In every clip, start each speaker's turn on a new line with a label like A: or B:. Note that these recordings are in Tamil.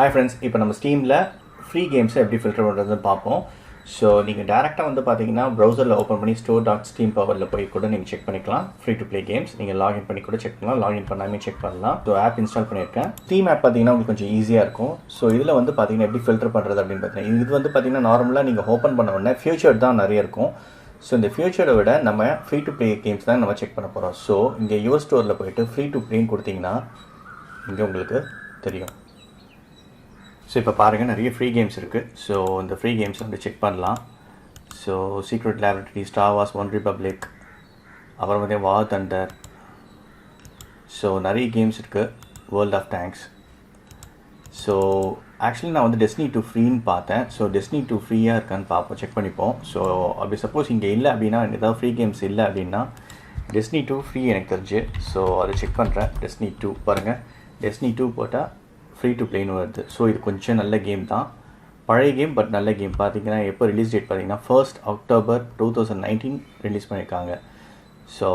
A: ஹாய் ஃப்ரெண்ட்ஸ், இப்போ நம்ம ஸ்டீமில் ஃப்ரீ கேம்ஸை எப்படி ஃபில்டர் பண்ணுறதுன்னு பார்ப்போம். ஸோ நீங்கள் டேரெக்டாக வந்து பார்த்தீங்கன்னா ப்ரௌசரில் ஓப்பன் பண்ணி store.steampowerல போய் கூட நீங்கள் செக் பண்ணிக்கலாம். ஃப்ரீ டு ப்ளே கேம்ஸ் நீங்கள் லாகின் பண்ணி கூட செக் பண்ணலாம், லாகின் பண்ணாமல் செக் பண்ணலாம். ஸோ ஆப் இன்ஸ்டால் பண்ணியிருக்கேன். ஸ்டீம் ஆப் பார்த்தீங்கன்னா உங்களுக்கு கொஞ்சம் ஈஸியாக இருக்கும். ஸோ இதில் வந்து பார்த்தீங்கன்னா எப்படி ஃபில்டர் பண்ணுறது அப்படின்னு பார்த்தீங்கன்னா, இது வந்து பார்த்தீங்கன்னா நார்மலாக நீங்கள் ஓப்பன் பண்ண உடனே ஃபியூச்சர் தான் நிறைய இருக்கும். ஸோ இந்த ஃபியூச்சரை விட நம்ம ஃப்ரீ டு ப்ளே கேம்ஸ் தான் நம்ம செக் பண்ண போகிறோம். ஸோ இங்கே யுவர் ஸ்டோரில் போய்ட்டு ஃப்ரீ டு ப்ளேன்னு கொடுத்தீங்கன்னா இங்கே உங்களுக்கு தெரியும். ஸோ இப்போ பாருங்கள், நிறைய ஃப்ரீ கேம்ஸ் இருக்குது. ஸோ இந்த ஃப்ரீ கேம்ஸ் வந்து செக் பண்ணலாம். So Secret Laboratory, Star Wars, One Republic, அப்புறம் வந்து வார் தண்டர். ஸோ நிறைய கேம்ஸ் இருக்குது. World of Tanks. So actually நான் வந்து டெஸ்டினி 2 ஃப்ரீன்னு பார்த்தேன். ஸோ டெஸ்டினி 2 ஃப்ரீயாக இருக்கான்னு பார்ப்போம், செக் பண்ணிப்போம். ஸோ அப்படி சப்போஸ் இங்கே இல்லை அப்படின்னா, ஏதாவது ஃப்ரீ கேம்ஸ் இல்லை அப்படின்னா டெஸ்டினி 2 ஃப்ரீ எனக்கு தெரிஞ்சு. ஸோ அதை செக் பண்ணுறேன். டெஸ்டினி 2 பாருங்கள், டெஸ்டினி 2 போட்டால் ஃப்ரீ டு ப்ளேன்னு வருது. ஸோ இது கொஞ்சம் நல்ல கேம் தான், பழைய கேம் பட் நல்ல கேம். பார்த்தீங்கன்னா எப்போ ரிலீஸ் டேட் பார்த்தீங்கன்னா 1 அக்டோபர் 2019 ரிலீஸ் பண்ணியிருக்காங்க. ஸோ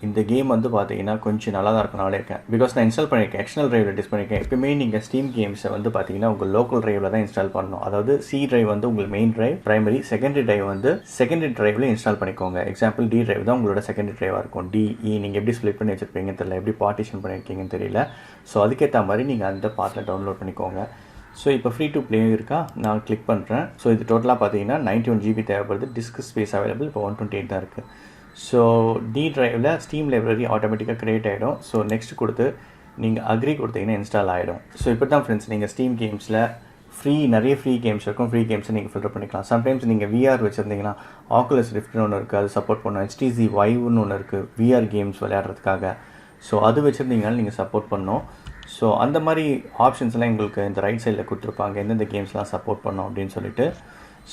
A: இந்த கேம் வந்து பார்த்தீங்கன்னா கொஞ்சம் நல்லா தான் இருக்கும். நாளே இருக்கேன் பிகாஸ் நான் இன்ஸ்டால் பண்ணியிருக்கேன், எக்ஸ்டர்னல் ட்ரைவில் டிஸ் பண்ணியிருக்கேன். எப்பவுமே நீங்கள் ஸ்டீம் கேம்ஸை வந்து பார்த்தீங்கன்னா உங்கள் லோக்கல் ட்ரைவில் தான் இன்ஸ்டால் பண்ணணும். அதாவது சி ட்ரைவ் வந்து உங்கள் main drive, primary. Secondary drive வந்து செகண்டரி ட்ரைவில் இன்ஸ்டால் பண்ணிக்கோங்க. எக்ஸாம்பிள் டி ட்ரைவ் தான் உங்களோட செகண்டரி ட்ரைவாக இருக்கும். டிஇ நீங்கள் எப்படி ஸ்ப்ளிட் பண்ணி வச்சுருப்பீங்கன்னு தெரியல, எப்படி பார்ட்டிஷன் பண்ணியிருக்கீங்கன்னு தெரியல. ஸோ அதுக்கேற்ற மாதிரி நீங்கள் அந்த பார்ட்டில் டவுன்லோட் பண்ணிக்கோங்க. ஸோ இப்போ ஃப்ரீ டு ப்ளே இருக்கா, நான் கிளிக் பண்ணுறேன். ஸோ இது டோட்டலாக பார்த்தீங்கன்னா 91 GB தேவைப்படுது. டிஸ்க் ஸ்பேஸ் அவைலபிள் இப்போ 128 தான் இருக்குது. ஸோ டி ட்ரைவில் ஸ்டீம் லைப்ரரி ஆட்டோமேட்டிக்காக க்ரியேட் ஆகிடும். ஸோ நெக்ஸ்ட் கொடுத்து நீங்கள் அக்ரி கொடுத்தீங்கன்னா இன்ஸ்டால் ஆகிடும். ஸோ இப்போ தான் ஃப்ரெண்ட்ஸ், நீங்கள் ஸ்டீம் கேம்ஸில் நிறைய ஃப்ரீ கேம்ஸ் இருக்கும். ஃப்ரீ கேம்ஸை நீங்கள் ஃபில்டர் பண்ணிக்கலாம். சம்டைம்ஸ் நீங்கள் விஆர் வச்சுருந்தீங்கன்னா ஆக்குலஸ் ரிஃப்ட்னு ஒன்று இருக்குது, அது சப்போர்ட் பண்ணும். HTC Viveன்னு ஒன்று இருக்குது, விஆர் கேம்ஸ் விளையாடுறதுக்காக. ஸோ அது வச்சுருந்தீங்கனாலும் நீங்கள் சப்போர்ட் பண்ணணும். ஸோ அந்த மாதிரி ஆப்ஷன்ஸ்லாம் எங்களுக்கு இந்த ரைட் சைடில் கொடுத்துருப்பாங்க, எந்தெந்த கேம்ஸ்லாம் சப்போர்ட் பண்ணோம் அப்படின்னு சொல்லிட்டு.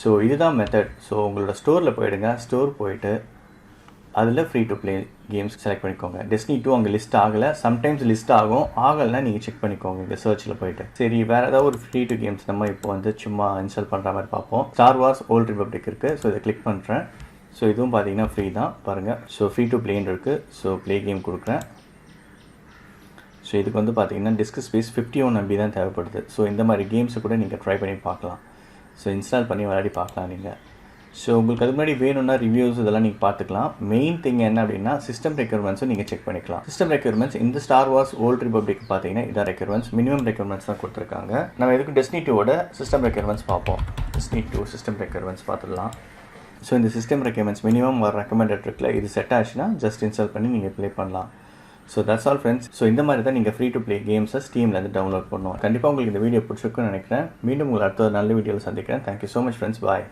A: ஸோ இதுதான் மெத்தட். ஸோ உங்களோட ஸ்டோரில் போயிடுங்க. ஸ்டோர் போயிட்டு அதில் free to play games select பண்ணிக்கோங்க. டெஸ்டினி 2 அங்கே லிஸ்ட் ஆகலை, சம்டைம்ஸ் லிஸ்ட் ஆகலைன்னா நீங்கள் செக் பண்ணிக்கோங்க இங்கே சர்ச்சில் போயிட்டு. சரி, வேறு ஏதாவது ஒரு ஃப்ரீ டு கேம்ஸ் நம்ம இப்போ வந்து சும்மா இன்ஸ்டால் பண்ணுற மாதிரி பார்ப்போம். ஸ்டார் வார்ஸ் ஓல்ட் ரிபப்ளிக் இருக்குது. ஸோ இதை கிளிக் பண்ணுறேன். ஸோ இதுவும் பார்த்தீங்கன்னா ஃப்ரீ தான் பாருங்கள். ஸோ ஃப்ரீ டு ப்ளேன்னு இருக்குது. ஸோ ப்ளே கேம் கொடுக்குறேன். ஸோ இதுக்கு வந்து பார்த்தீங்கன்னா டிஸ்க் ஸ்பேஸ் 51 MB தான் தேவைப்படுது. ஸோ இந்த மாதிரி கேம்ஸை கூட நீங்கள் ட்ரை பண்ணி பார்க்கலாம். ஸோ இன்ஸ்டால் பண்ணி விளையாடி பார்க்கலாம் நீங்கள். ஸோ உங்களுக்கு அது முன்னாடி வேணும்னா ரிவ்யூஸ் இதெல்லாம் நீங்கள் பார்த்துக்கலாம். மெயின் திங் என்ன அப்படின்னா சிஸ்டம் ரெக்யர்மெண்ட்ஸும் நீங்கள் செக் பண்ணிக்கலாம். சிஸ்டம் ரெக்யர்மெண்ட்ஸ் இந்த ஸ்டார் வார்ஸ் ஓல்ட் ரிபப்ளிக் பார்த்தீங்கன்னா இதான் ரெக்யர்மெண்ட்ஸ், மினிமம் ரெக்யர்மெண்ட்ஸ் தான் கொடுத்துருக்காங்க. நம்ம இதுக்கு டெஸ்டினி 2வோட சிஸ்டம் ரெக்யர்மெண்ட்ஸ் பார்ப்போம். டெஸ்டினி 2 சிஸ்டம் ரெக்யர்மெண்ட்ஸ் பார்த்துடலாம். ஸோ இந்த சிஸ்டம் ரெக்யர்மெண்ட்ஸ் மினிமம் ஒரு ரெக்கமெண்டட் இருக்குல்ல, இது செட் ஆச்சுன்னா ஜஸ்ட் இன்ஸ்டால் பண்ணி நீங்கள் ப்ளே பண்ணலாம். So that's all friends. So இந்த மாதிரி தான் நீங்கள் ஃப்ரீ டு ப்ளே கேம்ஸை ஸ்டீம்லேருந்து டவுன்லோட் பண்ணுவோம். கண்டிப்பாக உங்களுக்கு இந்த வீடியோ பிடிச்சிருக்குன்னு நினைக்கிறேன். மீண்டும் உங்களை அடுத்த நல்ல வீடியோவில் சந்திக்கிறேன். Thank you so much friends. பாய்.